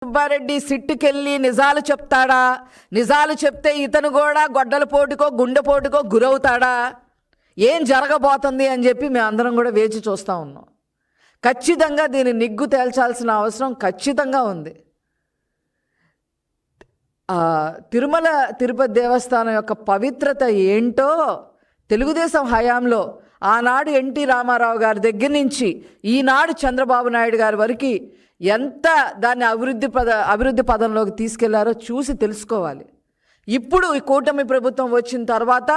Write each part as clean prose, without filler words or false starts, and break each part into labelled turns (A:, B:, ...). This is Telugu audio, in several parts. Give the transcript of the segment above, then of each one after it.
A: సుబ్బారెడ్డి సిట్టుకెళ్ళి నిజాలు చెప్తాడా? నిజాలు చెప్తే ఇతను కూడా గొడ్డల పోటుకో గుండెపోటుకో గురవుతాడా? ఏం జరగబోతుంది అని చెప్పి మేము అందరం కూడా వేచి చూస్తూ ఉన్నాం. ఖచ్చితంగా దీన్ని నిగ్గు తేల్చాల్సిన అవసరం ఖచ్చితంగా ఉంది. తిరుమల తిరుపతి దేవస్థానం యొక్క పవిత్రత ఏంటో తెలుగుదేశం హయాంలో ఆనాడు ఎన్టీ రామారావు గారి దగ్గర నుంచి ఈనాడు చంద్రబాబు నాయుడు గారి వరకు ఎంత దాన్ని అభివృద్ధి పదంలోకి తీసుకెళ్లారో చూసి తెలుసుకోవాలి. ఇప్పుడు ఈ కూటమి ప్రభుత్వం వచ్చిన తర్వాత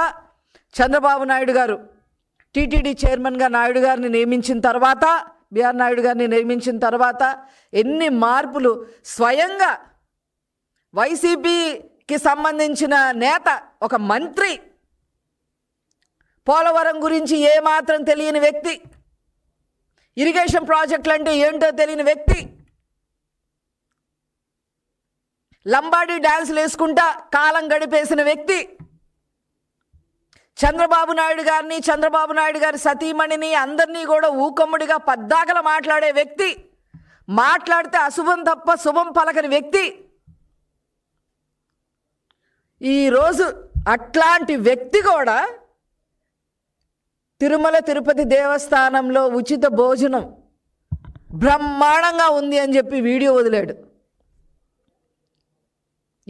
A: చంద్రబాబు నాయుడు గారు టీటీడీ చైర్మన్గా నాయుడు గారిని నియమించిన తర్వాత, బిఆర్ నాయుడు గారిని నియమించిన తర్వాత ఎన్ని మార్పులు. స్వయంగా వైసీపీకి సంబంధించిన నేత, ఒక మంత్రి, పోలవరం గురించి ఏమాత్రం తెలియని వ్యక్తి, ఇరిగేషన్ ప్రాజెక్టులు అంటే ఏంటో తెలియని వ్యక్తి, లంబాడీ డ్యాన్సులు వేసుకుంటా కాలం గడిపేసిన వ్యక్తి, చంద్రబాబు నాయుడు గారిని, చంద్రబాబు నాయుడు గారి సతీమణిని అందరినీ కూడా ఊకమ్ముడిగా పద్దాకల మాట్లాడే వ్యక్తి, మాట్లాడితే అశుభం తప్ప శుభం పలకని వ్యక్తి. ఈరోజు అట్లాంటి వ్యక్తి కూడా తిరుమల తిరుపతి దేవస్థానంలో ఉచిత భోజనం బ్రహ్మాండంగా ఉంది అని చెప్పి వీడియో వదిలాడు.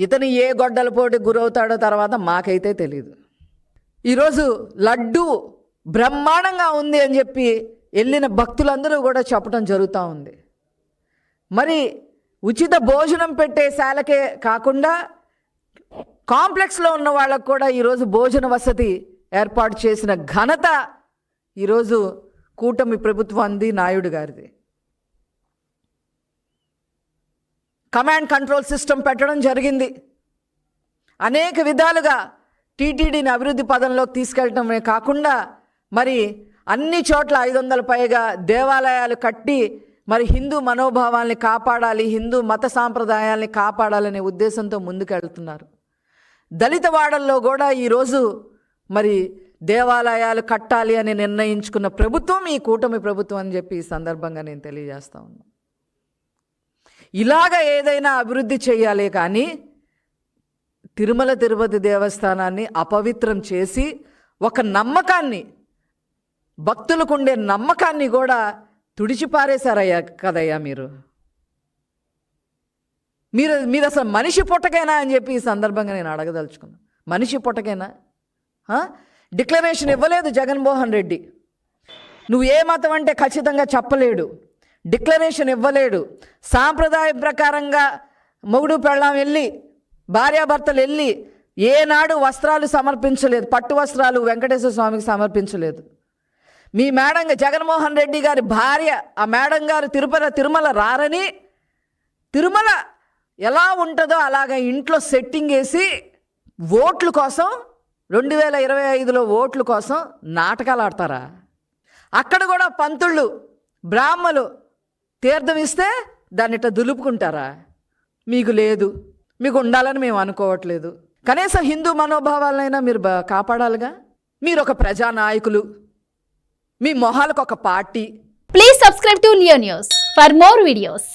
A: ఇతను ఏ గొడ్డల పోటీ గురవుతాడో తర్వాత మాకైతే తెలియదు. ఈరోజు లడ్డు బ్రహ్మాండంగా ఉంది అని చెప్పి వెళ్ళిన భక్తులందరూ కూడా చెప్పడం జరుగుతూ ఉంది. మరి ఉచిత భోజనం పెట్టే శాలకే కాకుండా కాంప్లెక్స్లో ఉన్న వాళ్ళకు కూడా ఈరోజు భోజన వసతి ఏర్పాటు చేసిన ఘనత ఈరోజు కూటమి ప్రభుత్వాన్ని, నాయుడు గారిది. కమాండ్ కంట్రోల్ సిస్టమ్ పెట్టడం జరిగింది. అనేక విధాలుగా టీటీడీని అభివృద్ధి పదంలోకి తీసుకెళ్ళటమే కాకుండా మరి అన్ని చోట్ల 500 పైగా దేవాలయాలు కట్టి మరి హిందూ మనోభావాల్ని కాపాడాలి, హిందూ మత సాంప్రదాయాల్ని కాపాడాలనే ఉద్దేశంతో ముందుకెళ్తున్నారు. దళిత వాడల్లో కూడా ఈరోజు మరి దేవాలయాలు కట్టాలి అని నిర్ణయించుకున్న ప్రభుత్వం ఈ కూటమి ప్రభుత్వం అని చెప్పి ఈ సందర్భంగా నేను తెలియజేస్తా ఉన్నాను. ఇలాగ ఏదైనా అభివృద్ధి చేయాలి కానీ తిరుమల తిరుపతి దేవస్థానాన్ని అపవిత్రం చేసి ఒక నమ్మకాన్ని, భక్తులకు ఉండే నమ్మకాన్ని కూడా తుడిచిపారేశారయ్యా కదయ్యా మీరు అసలు మనిషి పుట్టకైనా అని చెప్పి ఈ సందర్భంగా నేను అడగదలుచుకున్నాను. మనిషి పుట్టకైనా? డిక్లరేషన్ ఇవ్వలేదు జగన్మోహన్ రెడ్డి. నువ్వు ఏ మతం అంటే ఖచ్చితంగా చెప్పలేడు, డిక్లరేషన్ ఇవ్వలేడు. సాంప్రదాయం ప్రకారంగా మొగుడు పెళ్ళాం వెళ్ళి, భార్యాభర్తలు వెళ్ళి ఏనాడు వస్త్రాలు సమర్పించలేదు, పట్టు వస్త్రాలు వెంకటేశ్వర స్వామికి సమర్పించలేదు. మీ మేడం జగన్మోహన్ రెడ్డి గారి భార్య, ఆ మేడం గారు తిరుమల రారని, తిరుమల ఎలా ఉంటుందో అలాగ ఇంట్లో సెట్టింగ్ వేసి ఓట్ల కోసం 2025లో ఓట్ల కోసం నాటకాలు ఆడతారా? అక్కడ కూడా పంతుళ్ళు, బ్రాహ్మలు తీర్థం ఇస్తే దాన్ని ఇట్లా దులుపుకుంటారా? మీకు లేదు, మీకు ఉండాలని మేము అనుకోవట్లేదు. కనీసం హిందూ మనోభావాలైనా మీరు కాపాడాలిగా. మీరు ఒక ప్రజానాయకులు, మీ మొహాలకు ఒక party.
B: Please subscribe to Leo news for more videos.